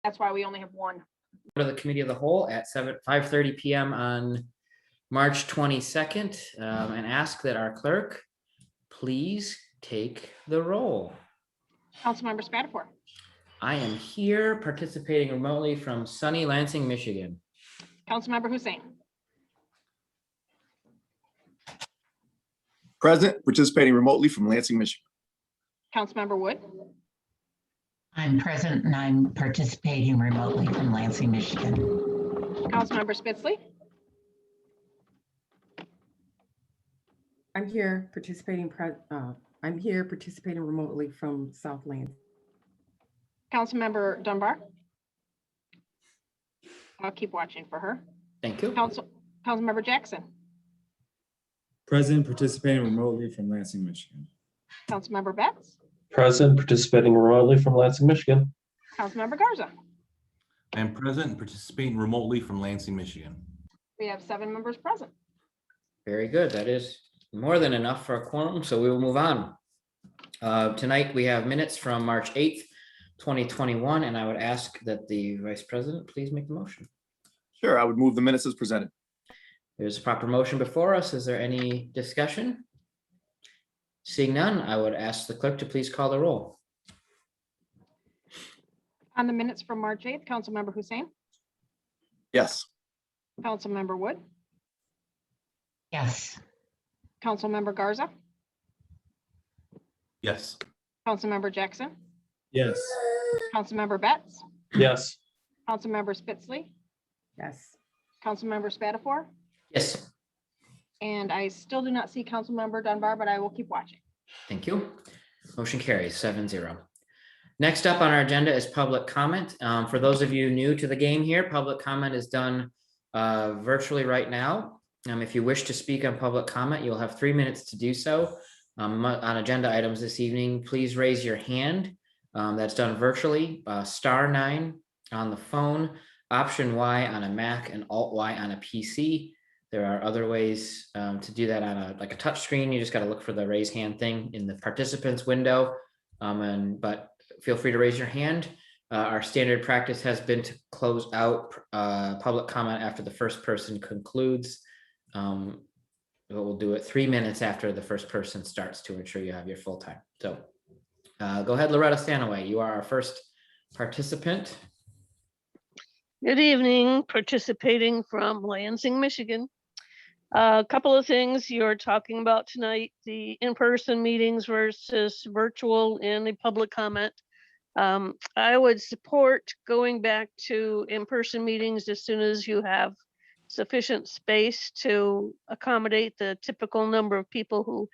That's why we only have one. Go to the committee of the whole at 5:30 p.m. on March 22nd, and ask that our clerk please take the roll. Councilmember Spatafor. I am here participating remotely from sunny Lansing, Michigan. Councilmember Hussein. Present, participating remotely from Lansing, Michigan. Councilmember Wood. I'm present and I'm participating remotely from Lansing, Michigan. Councilmember Spitzley. I'm here participating remotely from South Lansing. Councilmember Dunbar. I'll keep watching for her. Thank you. Councilmember Jackson. Present, participating remotely from Lansing, Michigan. Councilmember Betts. Present, participating remotely from Lansing, Michigan. Councilmember Garza. I am present and participating remotely from Lansing, Michigan. We have 7 members present. Very good. That is more than enough for a quorum, so we will move on. Tonight, we have minutes from March 8th, 2021, and I would ask that the Vice President please make the motion. Sure, I would move the minutes as presented. There's a proper motion before us. Is there any discussion? Seeing none, I would ask the clerk to please call the roll. On the minutes from March 8th, Councilmember Hussein. Yes. Councilmember Wood. Yes. Councilmember Garza. Yes. Councilmember Jackson. Yes. Councilmember Betts. Yes. Councilmember Spitzley. Yes. Councilmember Spatafor. Yes, And I still do not see Councilmember Dunbar, but I will keep watching. thank you. Motion carries 7-0. Next up on our agenda is public comment. For those of you new to the game here, public comment is done virtually right now. If you wish to speak on public comment, you'll have 3 minutes to do so. On agenda items this evening, please raise your hand. That's done virtually, *9 on the phone, Option Y on a Mac, and Alt Y on a PC. There are other ways to do that on a touch screen. You just got to look for the raise hand thing in the participants window. But feel free to raise your hand. Our standard practice has been to close out public comment after the first person concludes. We'll do it 3 minutes after the first person starts to ensure you have your full time. So go ahead, Loretta Stanaway. You are our first participant. Good evening, participating from Lansing, Michigan. A couple of things you're talking about tonight, the in-person meetings versus virtual and the public comment. I would support going back to in-person meetings as soon as you have sufficient space to accommodate the typical number of people who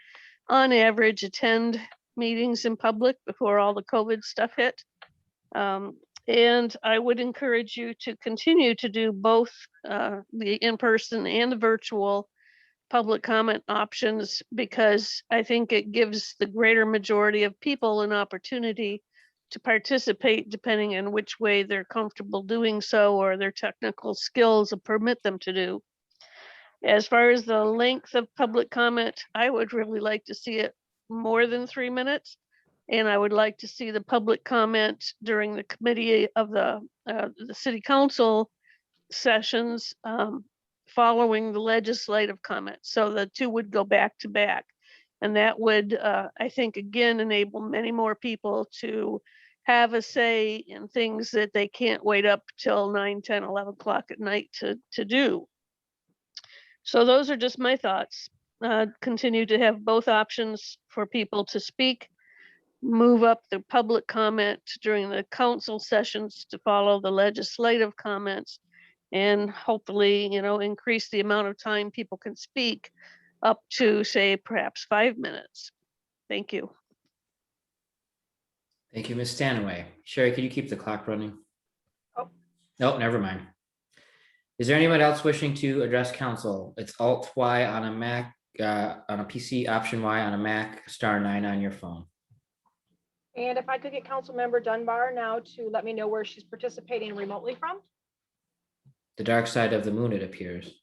on average attend meetings in public before all the COVID stuff hit. And I would encourage you to continue to do both the in-person and the virtual public comment options, because I think it gives the greater majority of people an opportunity to participate depending on which way they're comfortable doing so or their technical skills will permit them to do. As far as the length of public comment, I would really like to see it more than 3 minutes. And I would like to see the public comment during the committee of the city council sessions following the legislative comment. So the two would go back to back. And that would, I think, again, enable many more people to have a say in things that they can't wait up till 9, 10, 11 o'clock at night to do. So those are just my thoughts. Continue to have both options for people to speak. Move up the public comment during the council sessions to follow the legislative comments, and hopefully, increase the amount of time people can speak up to, say, perhaps 5 minutes. Thank you. Thank you, Ms. Stanaway. Sherry, could you keep the clock running? Oh. No, never mind. Is there anyone else wishing to address council? It's Alt Y on a Mac, on a PC, Option Y on a Mac, *9 on your phone. And if I could get Councilmember Dunbar now to let me know where she's participating remotely from. The dark side of the moon, it appears.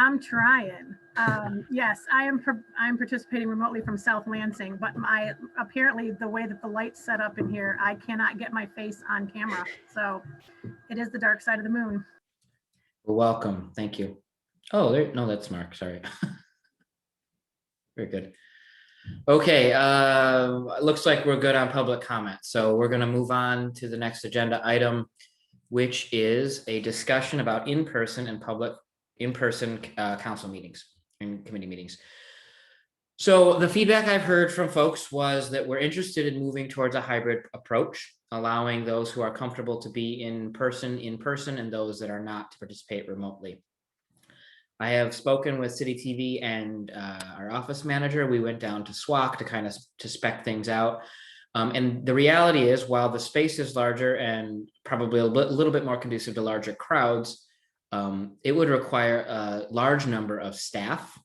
I'm trying. Yes, I'm participating remotely from South Lansing, but apparently the way that the light's set up in here, I cannot get my face on camera. So it is the dark side of the moon. Welcome. Thank you. Oh, no, that's Mark. Sorry. Very good. Okay, looks like we're good on public comment. So we're going to move on to the next agenda item, which is a discussion about in-person council meetings and committee meetings. So the feedback I've heard from folks was that we're interested in moving towards a hybrid approach, allowing those who are comfortable to be in person, and those that are not to participate remotely. I have spoken with City TV and our office manager. We went down to SWAC to spec things out. And the reality is, while the space is larger and probably a little bit more conducive to larger crowds, it would require a large number of staff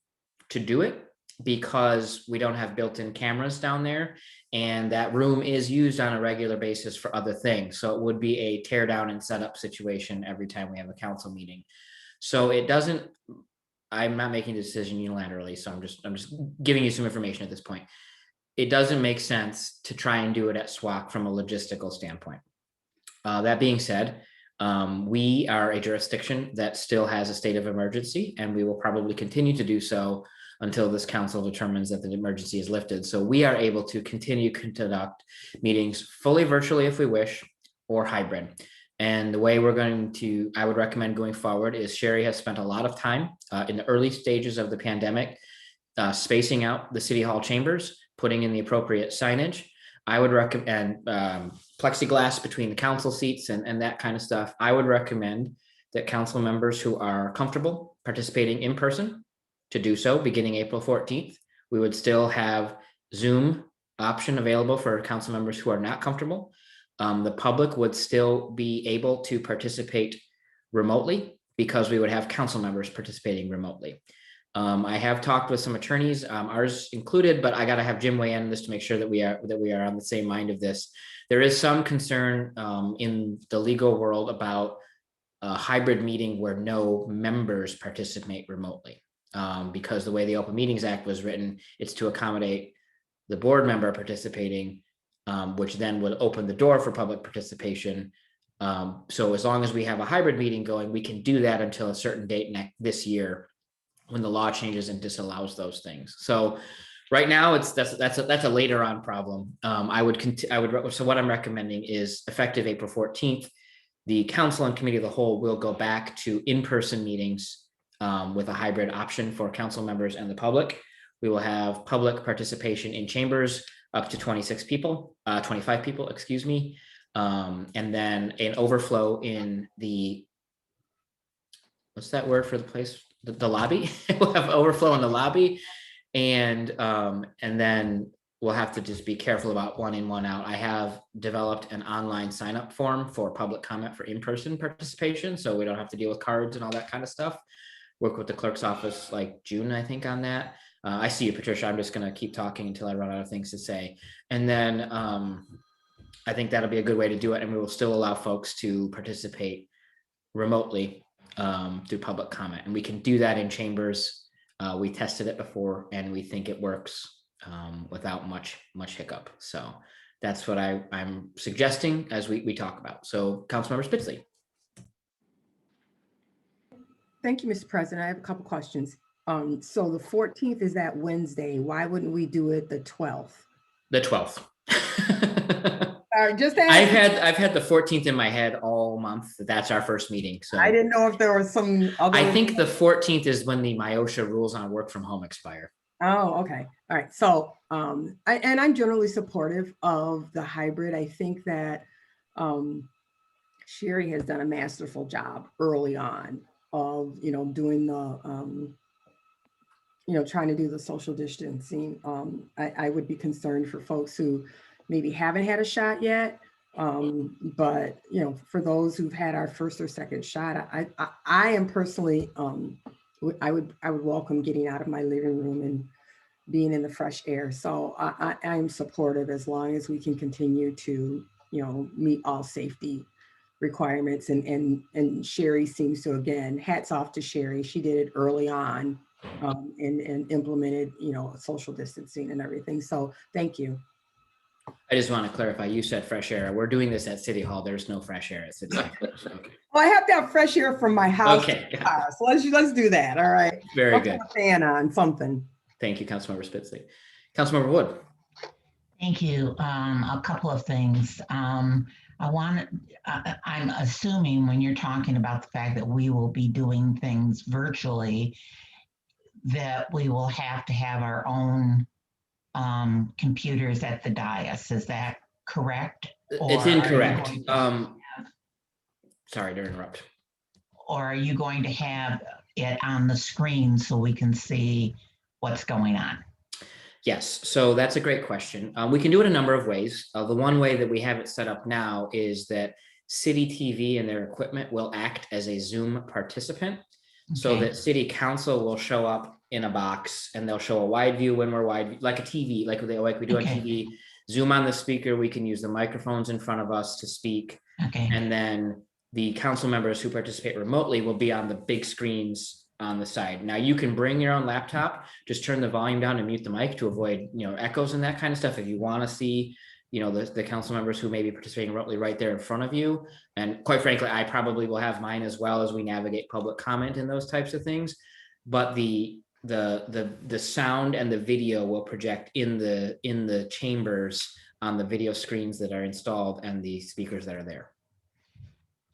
to do it because we don't have built-in cameras down there. And that room is used on a regular basis for other things. So it would be a tear down and set up situation every time we have a council meeting. So it doesn't, I'm not making a decision unilaterally. So I'm just giving you some information at this point. It doesn't make sense to try and do it at SWAC from a logistical standpoint. That being said, we are a jurisdiction that still has a state of emergency, and we will probably continue to do so until this council determines that the emergency is lifted. So we are able to continue to conduct meetings fully virtually if we wish, or hybrid. And the way I would recommend going forward is Sherry has spent a lot of time in the early stages of the pandemic, spacing out the city hall chambers, putting in the appropriate signage. I would recommend plexiglass between the council seats and that kind of stuff. I would recommend that council members who are comfortable participating in person to do so beginning April 14th. We would still have Zoom option available for council members who are not comfortable. The public would still be able to participate remotely because we would have council members participating remotely. I have talked with some attorneys, ours included, but I got to have Jim weigh in on this to make sure that we are on the same mind of this. There is some concern in the legal world about a hybrid meeting where no members participate remotely, because the way the Open Meetings Act was written, it's to accommodate the board member participating, which then would open the door for public participation. So as long as we have a hybrid meeting going, we can do that until a certain date this year, when the law changes and disallows those things. So right now that's a later on problem. So what I'm recommending is effective April 14th, the council and committee of the whole will go back to in-person meetings with a hybrid option for council members and the public. We will have public participation in chambers up to 25 people, excuse me. And then an overflow in what's that word for the place? The lobby. We'll have overflow in the lobby, and then we'll have to just be careful about one in, one out. I have developed an online sign up form for public comment for in-person participation, so we don't have to deal with cards and all that kind of stuff. Work with the clerk's office like June, I think, on that. I see you, Patricia. I'm just going to keep talking until I run out of things to say, and then I think that'll be a good way to do it, and we will still allow folks to participate remotely through public comment, and we can do that in chambers. We tested it before and we think it works without much hiccup. So that's what I'm suggesting as we talk about. So Councilmember Spitzley. Thank you, Mr. President. I have a couple questions. So the 14th is that Wednesday. Why wouldn't we do it the 12th? The 12th. Just I've had the 14th in my head all month. That's our first meeting. So I didn't know if there was some other. I think the 14th is when the MIOSHA rules on work from home expire. Oh, okay. All right. So, I'm generally supportive of the hybrid. I think that Sherry has done a masterful job early on of, doing the, trying to do the social distancing. I would be concerned for folks who maybe haven't had a shot yet. But, for those who've had our first or second shot, I am personally, I would welcome getting out of my living room and being in the fresh air. So I am supportive as long as we can continue to, meet all safety requirements, and Sherry seems to, again, hats off to Sherry. She did it early on, and implemented, social distancing and everything. So thank you. I just want to clarify, you said fresh air. We're doing this at City Hall. There's no fresh air at City Hall. Okay. Well, I have to have fresh air from my house. Okay, To the car. So let's do that. All right. Very I'll good. put a fan on something. Thank you, Councilmember Spitzley. Councilmember Wood. Thank you. A couple of things. I'm assuming when you're talking about the fact that we will be doing things virtually, that we will have to have our own computers at the dais. Is that correct? It's Or incorrect. Sorry to interrupt. Or are you going to have it on the screen so we can see what's going on? Yes, so that's a great question. We can do it a number of ways. The one way that we have it set up now is that City TV and their equipment will act as a Zoom participant. So Okay. that City Council will show up in a box and they'll show a wide view when we're wide, like a TV, like we do on Okay. TV. Zoom on the speaker, we can use the microphones in front of us to speak. Okay. And then the council members who participate remotely will be on the big screens on the side. Now you can bring your own laptop, just turn the volume down and mute the mic to avoid, echoes and that kind of stuff. If you want to see, the council members who may be participating remotely right there in front of you. And quite frankly, I probably will have mine as well as we navigate public comment and those types of things. But the sound and the video will project in the chambers on the video screens that are installed and the speakers that are there.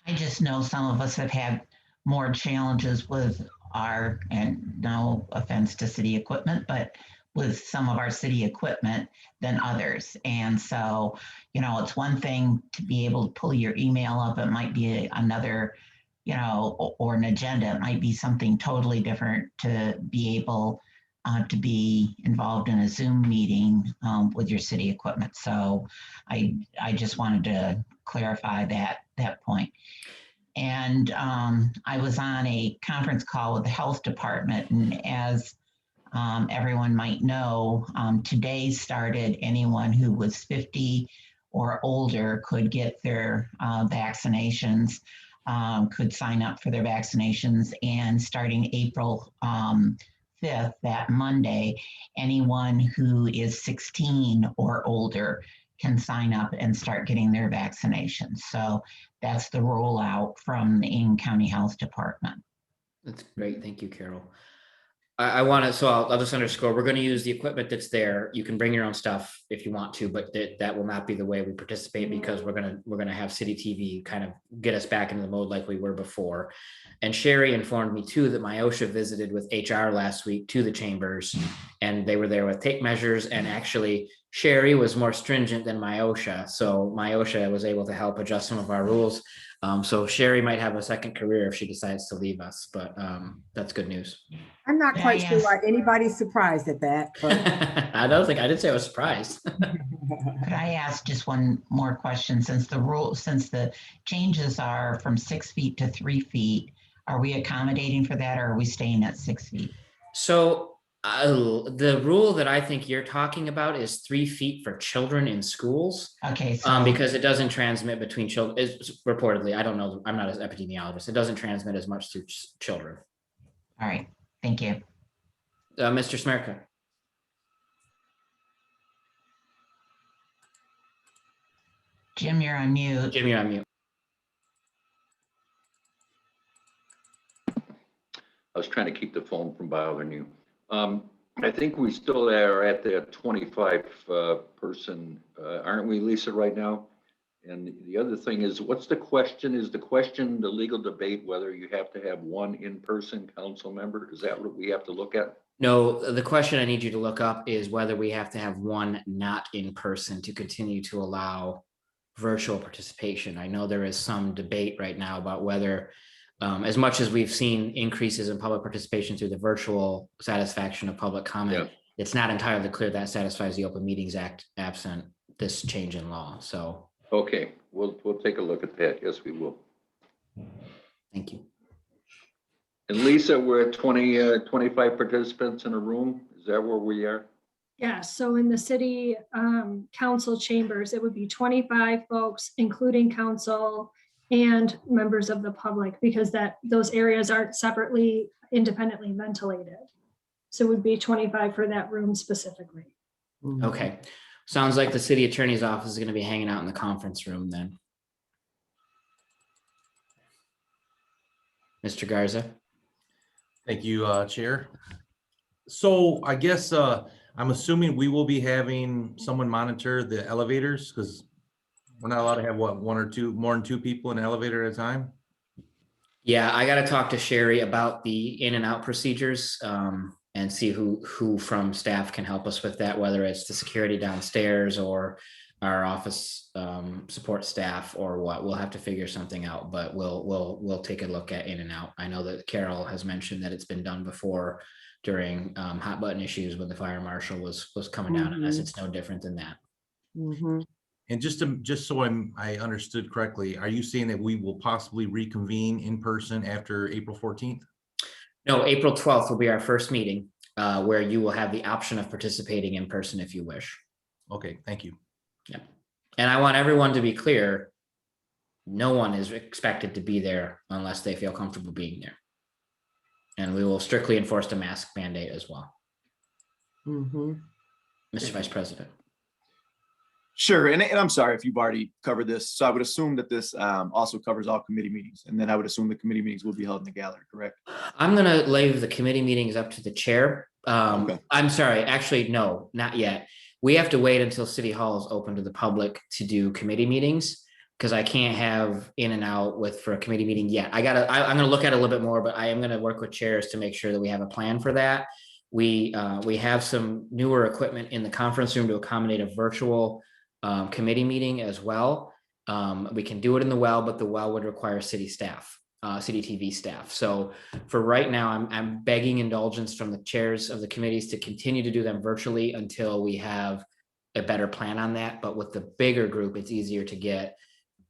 I just know some of us have had more challenges with and no offense to city equipment, but with some of our city equipment than others. And so, it's one thing to be able to pull your email up. It might be another, or an agenda. It might be something totally different to be able to be involved in a Zoom meeting with your city equipment. So I just wanted to clarify that point. And I was on a conference call with the health department, and as everyone might know, today started anyone who was 50 or older could get their vaccinations, could sign up for their vaccinations, and starting April 5th, that Monday, anyone who is 16 or older can sign up and start getting their vaccinations. So that's the rollout from the Eagan County Health Department. That's great. Thank you, Carol. I want to, so I'll just underscore, we're going to use the equipment that's there. You can bring your own stuff if you want to, but that will not be the way we participate, because we're going to have City TV kind of get us back into the mode like we were before. And Sherry informed me too that MIOSHA visited with HR last week to the chambers, and they were there with tape measures, and actually Sherry was more stringent than MIOSHA. So MIOSHA was able to help adjust some of our rules. So Sherry might have a second career if she decides to leave us, but that's good news. I'm not quite sure why anybody's surprised at that. But I didn't say I was surprised. Could I ask just one more question? Since the changes are from 6 feet to 3 feet, are we accommodating for that, or are we staying at 6 feet? So the rule that I think you're talking about is 3 feet for children in schools. Okay. So Because it doesn't transmit between children, reportedly, I don't know, I'm not an epidemiologist. It doesn't transmit as much to children. all right. Thank you. Mr. Smerka. Jim, you're on mute. Jim, you're on mute. I was trying to keep the phone from bothering you. I think we still are at the 25 person, aren't we, Lisa, right now? And the other thing is, what's the question? Is the question the legal debate whether you have to have one in-person council member? Is that what we have to look at? No, the question I need you to look up is whether we have to have one not in person to continue to allow virtual participation. I know there is some debate right now about whether, as much as we've seen increases in public participation through the virtual satisfaction of public comment, it's not entirely clear that satisfies the Open Meetings Act absent this change in law. So. Okay, we'll take a look at that. Yes, we will. Thank you. And Lisa, we're at 25 participants in a room. Is that where we are? Yeah, so in the city council chambers, it would be 25 folks, including council and members of the public, because those areas aren't separately, independently ventilated. So it would be 25 for that room specifically. Okay, sounds like the city attorney's office is going to be hanging out in the conference room then. Mr. Garza. Thank you, Chair. So I guess I'm assuming we will be having someone monitor the elevators, because we're not allowed to have what, more than two people in an elevator at a time? Yeah, I got to talk to Sherry about the in and out procedures and see who from staff can help us with that, whether it's the security downstairs or our office support staff or what. We'll have to figure something out, but we'll take a look at in and out. I know that Carol has mentioned that it's been done before during hot button issues when the fire marshal was coming down on us. It's no different than that. And just so I understood correctly, are you saying that we will possibly reconvene in person after April 14th? No, April 12th will be our first meeting where you will have the option of participating in person if you wish. Okay, thank you. Yeah. And I want everyone to be clear, no one is expected to be there unless they feel comfortable being there. And we will strictly enforce the mask mandate as well. Mr. Vice President. Sure, and I'm sorry if you've already covered this. So I would assume that this also covers all committee meetings, and then I would assume the committee meetings will be held in the gallery, correct? I'm gonna leave the committee meetings up to the chair. Okay. I'm sorry, actually, no, not yet. We have to wait until City Hall is open to the public to do committee meetings, because I can't have in and out for a committee meeting yet. I'm gonna look at it a little bit more, but I am gonna work with chairs to make sure that we have a plan for that. We have some newer equipment in the conference room to accommodate a virtual committee meeting as well. We can do it in the well, but the well would require city staff, city TV staff. So for right now, I'm begging indulgence from the chairs of the committees to continue to do them virtually until we have a better plan on that. But with the bigger group, it's easier to get,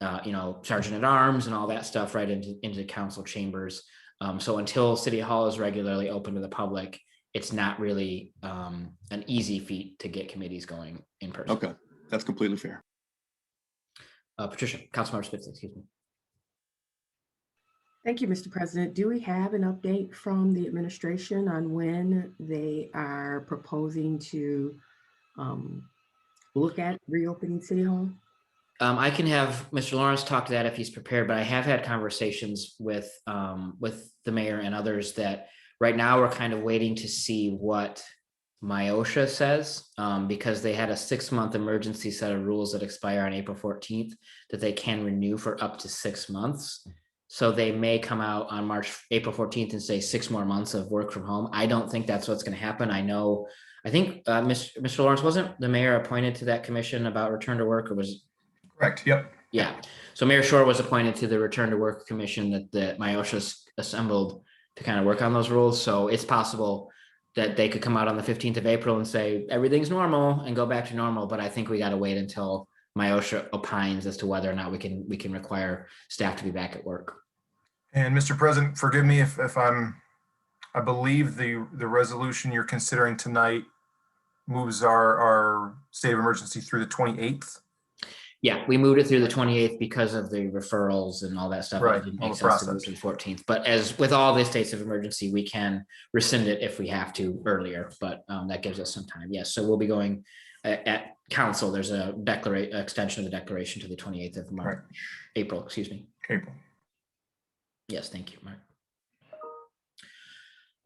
sergeant at arms and all that stuff right into council chambers. So until City Hall is regularly open to the public, it's not really an easy feat to get committees going in person. Okay. That's completely fair. Patricia, Councilmember Spitz, excuse me. Thank you, Mr. President. Do we have an update from the administration on when they are proposing to look at reopening City Hall? I can have Mr. Lawrence talk to that if he's prepared, but I have had conversations with the mayor and others that right now we're kind of waiting to see what MIOSHA says, because they had a 6-month emergency set of rules that expire on April 14th that they can renew for up to 6 months. So they may come out on April 14th and say 6 more months of work from home. I don't think that's what's going to happen. I think Mr. Lawrence, wasn't the mayor appointed to that commission about return to work, or was? Correct. Yep. Yeah. So Mayor Shore was appointed to the return to work commission that MIOSHA assembled to kind of work on those rules. So it's possible that they could come out on the 15th of April and say everything's normal and go back to normal. But I think we got to wait until MIOSHA opines as to whether or not we can require staff to be back at work. And Mr. President, forgive me if I believe the resolution you're considering tonight moves our state of emergency through the 28th. Yeah, we moved it through the 28th because of the referrals and all that stuff. Right, It didn't all make the sense to move to the 14th. But as with all the states of emergency, we can rescind it if we have to earlier, but that gives us some time. Yes, so we'll be going at council. There's a extension of the declaration to the 28th of March, right. April, excuse me. April. Yes, thank you, Mark.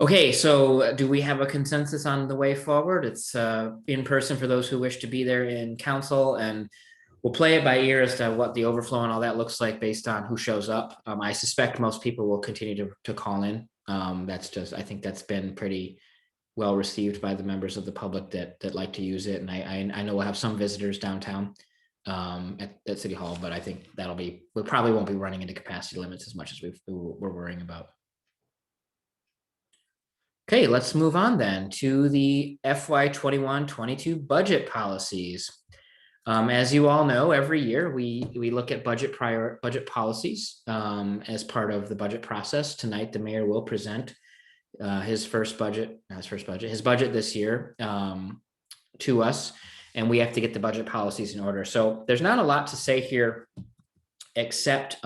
Okay, so do we have a consensus on the way forward? It's in person for those who wish to be there in council, and we'll play it by ear as to what the overflow and all that looks like based on who shows up. I suspect most people will continue to call in. I think that's been pretty well received by the members of the public that like to use it. And I know we'll have some visitors downtown at City Hall, but I think we probably won't be running into capacity limits as much as we're worrying about. Okay, let's move on then to the FY 21-22 budget policies. As you all know, every year we look at budget policies as part of the budget process. Tonight, the mayor will present his budget this year to us, and we have to get the budget policies in order. So there's not a lot to say here except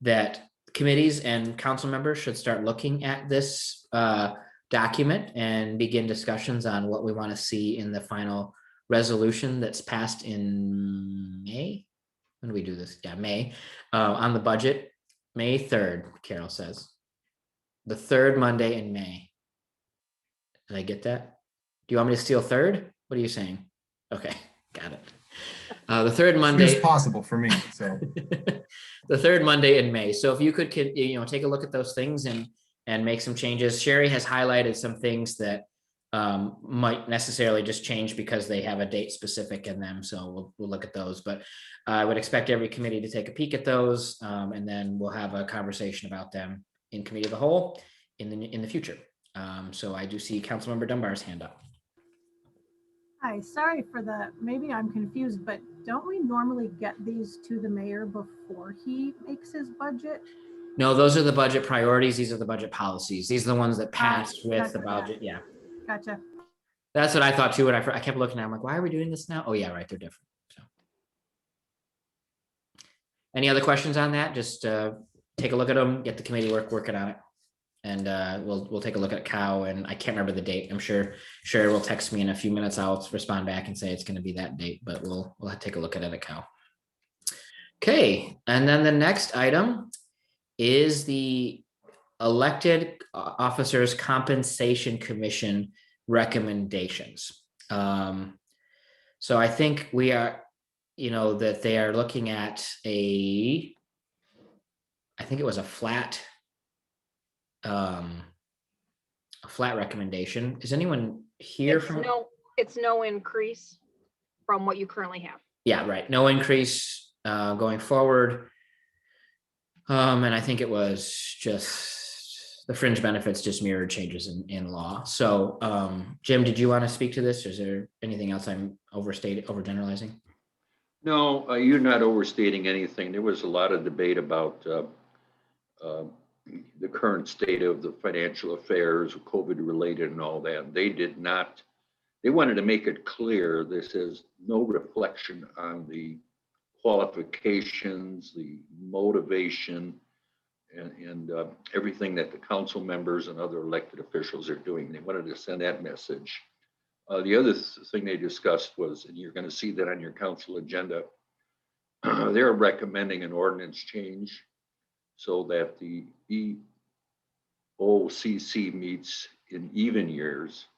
that committees and council members should start looking at this document and begin discussions on what we want to see in the final resolution that's passed in May. When do we do this? Yeah, May, on the budget, May 3rd, Carol says. The third Monday in May. Did I get that? Do you want me to steal third? What are you saying? Okay, got it. The third Monday. It's possible for me, so. The third Monday in May. So if you could, take a look at those things and make some changes. Sherry has highlighted some things that might necessarily just change because they have a date specific in them. So we'll look at those, but I would expect every committee to take a peek at those, and then we'll have a conversation about them in committee of the whole in the future. So I do see Councilmember Dunbar's hand up. Hi, sorry for maybe I'm confused, but don't we normally get these to the mayor before he makes his budget? No, those are the budget priorities. These are the budget policies. These are the ones that pass with gotcha, the budget. Yeah. Gotcha. That's what I thought too. When I kept looking at it, I'm like, why are we doing this now? Oh yeah, right. They're different. So any other questions on that? Just take a look at them, get the committee working on it. And we'll take a look at cow, and I can't remember the date. I'm sure Sherry will text me in a few minutes. I'll respond back and say it's going to be that date, but we'll take a look at it at cow. Okay, and then the next item is the elected officers compensation commission recommendations. So I think we are, that they are looking at I think it was a flat recommendation. Is anyone here from? It's no increase from what you currently have. Yeah, right. No increase going forward. And I think it was just the fringe benefits just mirrored changes in law. So Jim, did you want to speak to this? Or is there anything else I'm overgeneralizing? No, you're not overstating anything. There was a lot of debate about the current state of the financial affairs, COVID related and all that. They wanted to make it clear this is no reflection on the qualifications, the motivation, and everything that the council members and other elected officials are doing. They wanted to send that message. The other thing they discussed was, and you're going to see that on your council agenda, they're recommending an ordinance change so that the EOCC meets in even years.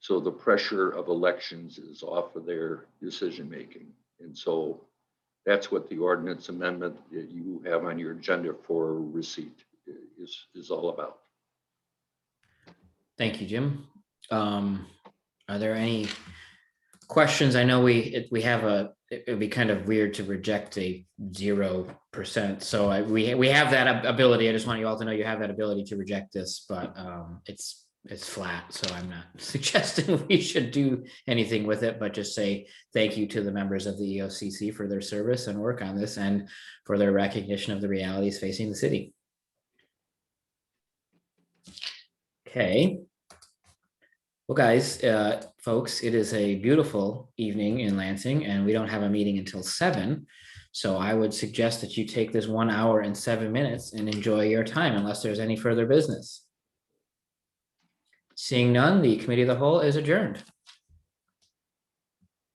So the pressure of elections is off of their decision making. And so that's what the ordinance amendment that you have on your agenda for receipt is all about. Thank you, Jim. Are there any questions? I know we have it would be kind of weird to reject a 0%. So we have that ability. I just want you all to know you have that ability to reject this, but it's flat. So I'm not suggesting we should do anything with it, but just say thank you to the members of the EOCC for their service and work on this and for their recognition of the realities facing the city. Okay. Well, guys, folks, it is a beautiful evening in Lansing, and we don't have a meeting until 7. So I would suggest that you take this 1 hour and 7 minutes and enjoy your time unless there's any further business. Seeing none, the committee of the whole is adjourned.